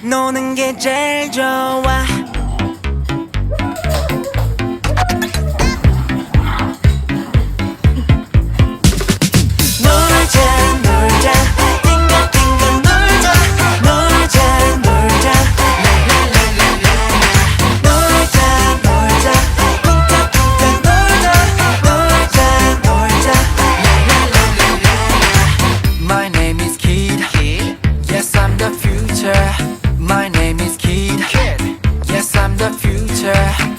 노는 게 제일 좋아. 놀자 놀자 띵가띵가 놀자 놀자 놀자 라라라라라 놀자 놀자 쿵짝쿵짝 놀자 놀자 놀자 라라라라라 My name is Kid. Yes, I'm the future. My name is Kid. Yes, I'm the future.